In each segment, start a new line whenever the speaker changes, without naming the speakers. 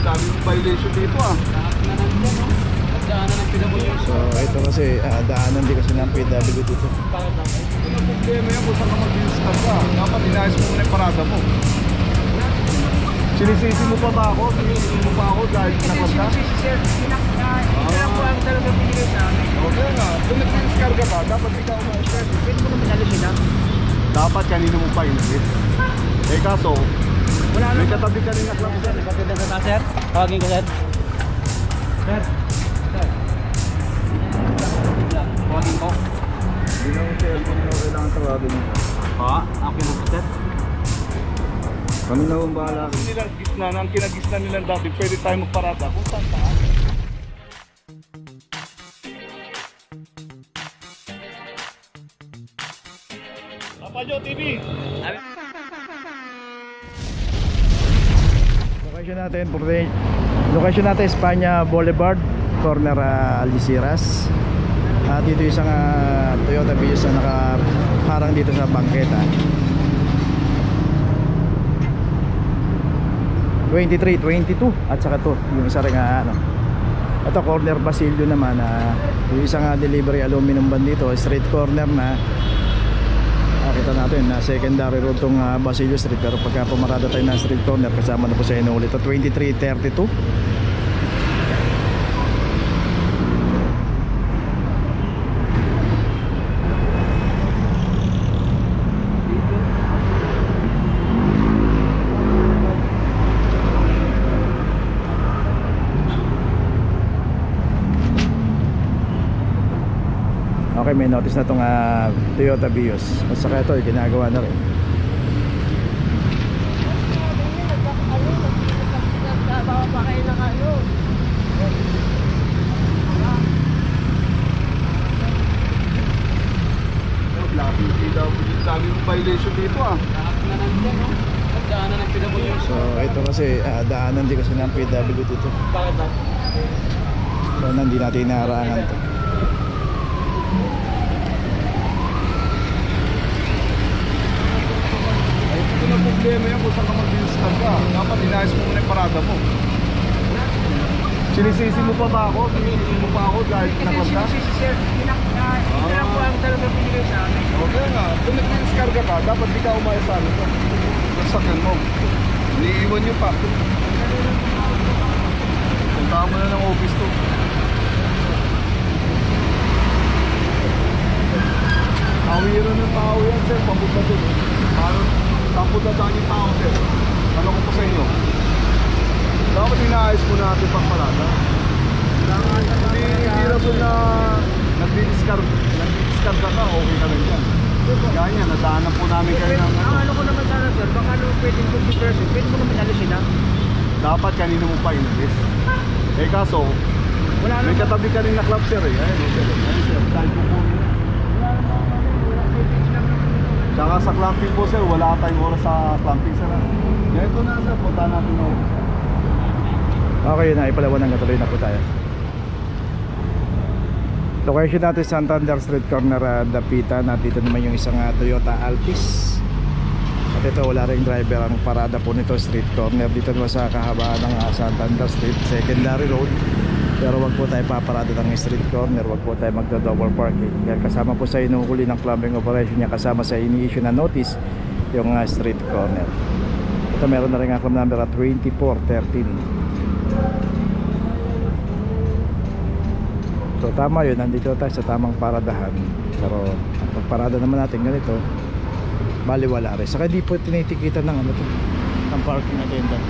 dami yung violation dito ah.
So ito kasi daanan din kasi ng PW dito.
Yung problema yan kung saan ka mag-discard ka. Dapat inayos mo muna yung parada mo. Sinisisi mo pa ba ako? Sinisisi mo pa ako dahil naklab ka?
Sinisisi sir, pinaka po ang talaga pinigay sa amin.
Okay nga, kung nag-discard ka ba, dapat ikaw ma-discard.
Pwede mo naman alisin na.
Dapat kanina mo pa inalis. Eh kaso, may katabi ka rin naklab sir.
Maganda ka sir? Tawagin ko sir. Sir. Tawagin ko.
Hindi na yung cellphone mo kailangan tawagin mo.
Ha? Akin mo sir?
Kami na kung bahala. Nilang gitna, ang kinagisna nilang dati, pwede tayo magparada kung saan saan. Papajo TV!
Location natin Espanya Boulevard, corner Algeciras. At dito isang Toyota Vios na nakaharang dito sa bangketa. 23, 22 at saka to yung isa rin ito corner Basilio naman yung isang delivery aluminum van dito, street corner na kita natin na secondary road tong Basilio Street, pero pagka pumarada tayo na street corner kasama na po sa inyo ulit ito 2332. Okay, may notice na itong Toyota Vios. At saka ito, ginagawa na rin.
Dami yung violation dito ah.
So ito kasi daanan din kasi ng PW dito. So hindi natin inaharangan ito.
Yung problema yan kung saan ka mag-discard ka. Dapat inayos mo muna yung parada mo. Sinisisi mo pa ba ako? Sinisisi mo pa ako dahil naklab ka?
Sinisisi sir, pinaka po ang talaga pinigay sa amin.
Okay nga, kung nag-discard ka ba, dapat ikaw umayos sa amin ko. Sasakyan mo. Iniiwan nyo pa. Punta mo na ng office to. Awiran ng tao yan sir, papunta dun. Parang papunta daan yung tao sir. Ano ko po sa inyo? Dapat inaayos mo natin pang parada. Hindi rason na nag-discard ka ka, okay ka rin yan. Ganyan, nadaanan po namin kayo ng
Ano ko naman sana sir, baka pwedeng 50%, pwede mo naman alisin na.
dapat kanina mo pa inalis. Eh kaso, may katabi ka rin na club sir eh. Ayun sir, dahil po po. Tsaka sa clamping po sir, wala tayong oras sa clamping sir. Ganito na sir, punta natin na.
Okay na, ipalawan ng katuloy na po tayo. Location natin Santander Street corner Dapitan. At dito naman yung isang Toyota Altis. At ito wala ring driver. Ang parada po nito street corner dito naman sa kahabaan ng Santander Street secondary road. Pero wag po tayo paparada ng street corner, wag po tayo magdo-double parking. Dahil kasama po sa inuhuli ng clubbing operation niya, kasama sa ini-issue na notice yung street corner. Ito meron na rin ang club number at 2413. So tama yun, nandito tayo sa tamang paradahan. Pero ang pagparada naman natin ganito, baliwala rin. Saka di po tinitikitan ng ano to, ng parking attendant.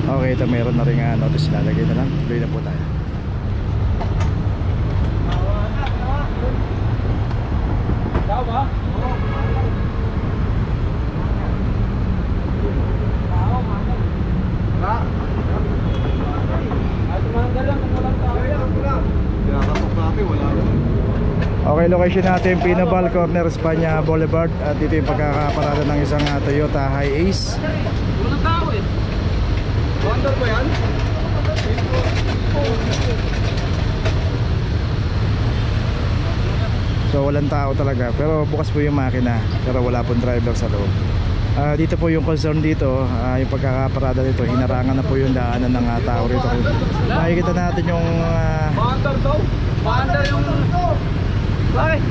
Okay, ito meron na rin notice, lalagay na lang. Tuloy na po tayo.
Tao ba?
Okay, location natin Pinabal Corner, Espanya Boulevard. At dito yung pagkakaparada ng isang Toyota Hi-Ace.
Walang tao eh.
Wonder ba yan?
So walang tao talaga, pero bukas po yung makina, pero wala pong driver sa loob. Dito po yung concern dito, yung pagkakaparada dito, hinarangan na po yung daanan ng tao rito. Makikita natin yung
Maandar daw. Maandar yung... Bakit?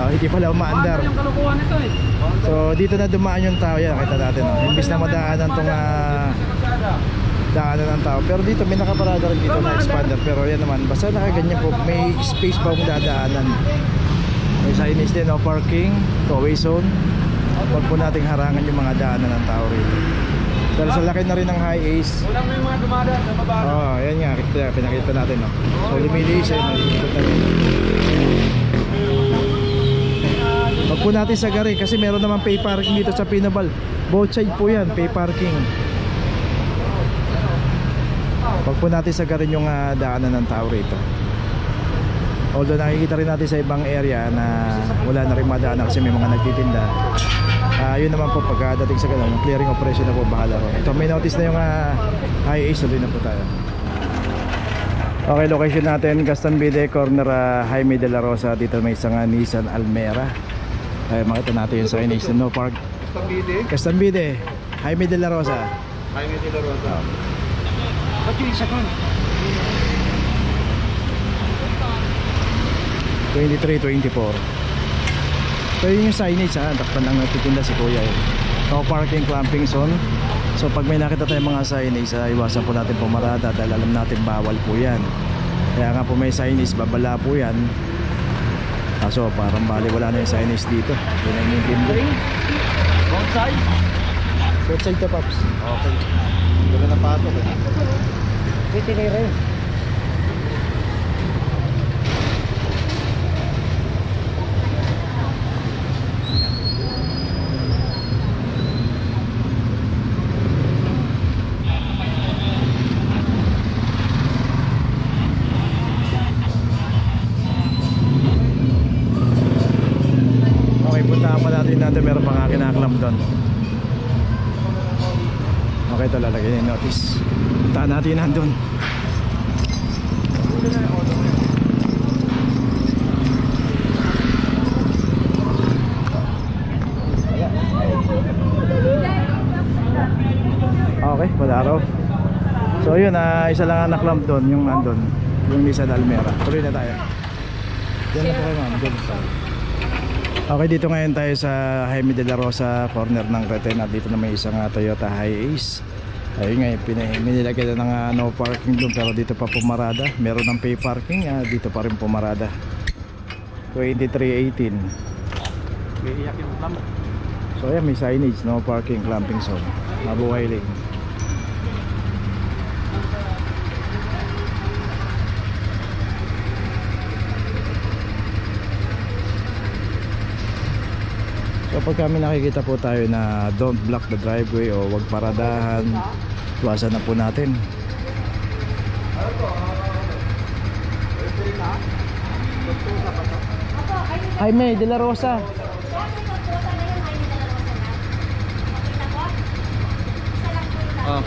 hindi pala umaandar.
Maandar yung kalukuhan nito eh.
So dito na dumaan yung tao yan, kita natin. Imbis na madaanan tong daanan ng tao. Pero dito may nakaparada rin dito na expander. Pero yan naman, basta nakaganyan po, may space pa kung dadaanan. May signage din, no parking, two-way zone. Huwag po nating harangan yung mga daanan ng tao rito. Dahil sa laki na rin ng high ace.
Walang may mga dumadaan na mababa.
Oo, yan nga, pinakita natin, no. So lumilis, naiikot na rin. Huwag po natin sagarin kasi meron naman pay parking dito sa Pinabal. Both side po yan, pay parking. Huwag po natin sagarin yung daanan ng tao rito. Although nakikita rin natin sa ibang area na wala na rin madaanan kasi may mga nagtitinda. Yun naman po pagdating sa ganun, yung clearing operation na po bahala ro. Ito may notice na yung high ace, tuloy na po tayo. Okay, location natin Gastambide, corner Jaime de la Rosa. Dito may isang Nissan Almera. Ay, makita natin yung signage na no park. Gastambide, Jaime de la Rosa.
Jaime de la Rosa.
Ba't yung isa ko?
23-24. So yun yung signage takpan lang nagtitinda si kuya yun. No parking, clamping zone. So pag may nakita tayong mga signage, iwasan po natin pumarada dahil alam natin bawal po yan. Kaya nga po may signage, babala po yan. Kaso parang bali wala na yung signage dito. Yun ang intindi.
Wrong side?
Left side to, Pops.
Okay. Wala na patok eh.
Dito na rin.
Natin meron pang kinaklam doon. Okay, ito lalagay na yung notice. Puntaan natin nandun. Okay, wala raw. So yun, isa lang ang naklam doon, yung nandun, yung Nissan Almera. Tuloy na tayo. Diyan na po kayo, ma'am. Diyan na. Okay, dito ngayon tayo sa Jaime de la Rosa, corner ng Reten. At dito na may isang Toyota Hiace. Ayun nga, pinilagyan na ng no parking doon, pero dito pa pumarada. Meron ng pay parking, dito pa rin pumarada. 2318.
May iyak yung lamp.
So ayan, may signage, no parking, clamping zone. Mabuhay lane. So pag kami nakikita po tayo na don't block the driveway o wag paradahan, iwasan na po natin. Jaime de la Rosa.
Oh.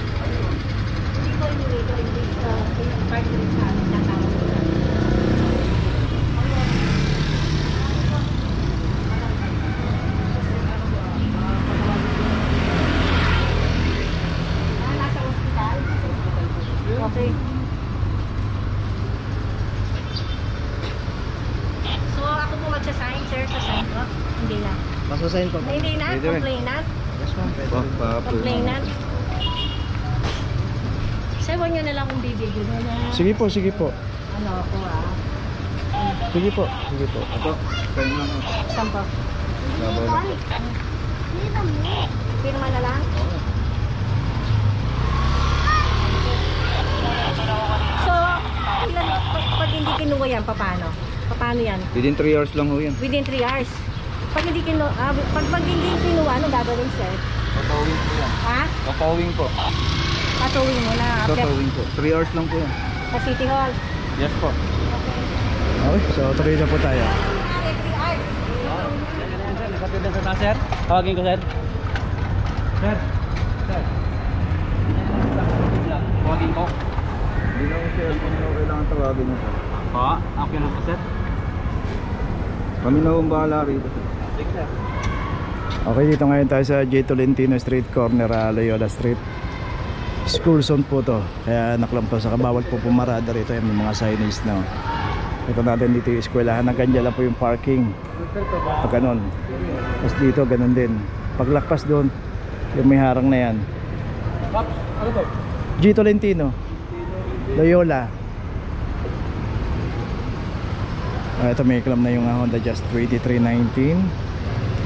Okay. So ako po magsasign, sir, sa sign ko? Hindi na.
Masasign po.
Hindi na? Complainant?
Yes ma'am, pwede.
Complainant? Sir, huwag nyo na lang kung bibigyan nyo na.
Sige po, sige po.
Ano ako
Sige po, sige po.
Ito, kayo na nga.
Saan po?
Laban na po.
Pirma na lang? So, ilan, pag hindi kinuha yan, paano? Paano yan?
Within 3 hours lang ho yan.
Within 3 hours. Pag hindi kinuha, pag hindi kinuha, ano gagawin, sir?
Tatawing po yan.
Ha?
Tatawing po.
Patuloy mo na.
Tatawing po. 3 hours lang po yan.
Sa City Hall.
Yes po.
Okay, so tuloy na po tayo.
3 hours.
Nakapit na sa sir. Tawagin ko, sir. Sir. Sir. Tawagin ko.
Hindi na ko siya kung ano kailangan tawagin nyo.
Oo, okay na po, sir.
Kami na ang bahala rito.
Sige sir.
Okay, dito ngayon tayo sa J. Tolentino Street, corner Loyola Street. School zone po to, kaya naklampas sa bawal po pumarada rito. Yung mga signage na. Ito natin dito yung eskwelahan. Hanggang dyan lang po yung parking. Pag ganon. Tapos dito ganon din. Paglakpas doon, yung may harang na yan.
Pops, ano to?
J. Tolentino Loyola. Ito may claim na yung Honda Jazz 2319.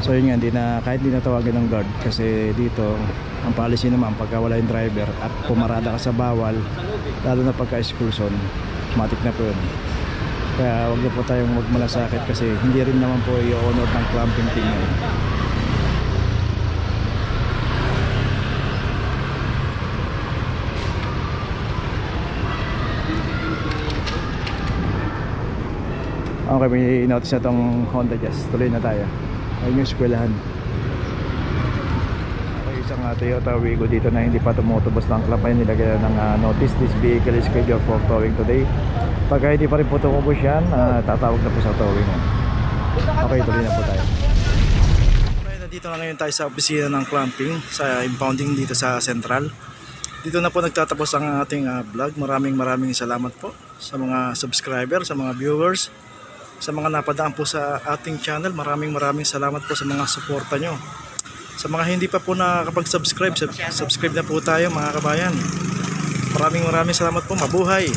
So yun nga, kahit hindi na tawagan ng guard, kasi dito ang policy naman pagka wala yung driver at pumarada ka sa bawal, lalo na pagka school zone, automatic na po yun. Kaya wag na po tayong magmalasakit kasi hindi rin naman po i-honor ng clamping team yun. Okay, may notice na tong Honda Jazz. Tuloy na tayo. Ayun yung eskwelahan. Okay, isang Toyota Wigo dito na hindi pa tumutubos ng club. Ayun, nilagay ng notice, this vehicle is scheduled for towing today. Pagka hindi pa rin po tumubos yan, tatawag na po sa towing. Okay, tuloy na po tayo. Okay, nandito na ngayon tayo sa opisina ng clamping, sa impounding dito sa Central. Dito na po nagtatapos ang ating vlog. Maraming salamat po sa mga subscriber, sa mga viewers, sa mga napadaan po sa ating channel. Maraming salamat po sa mga suporta nyo. Sa mga hindi pa po nakakapag-subscribe, subscribe na po tayo mga kabayan. Maraming salamat po. Mabuhay!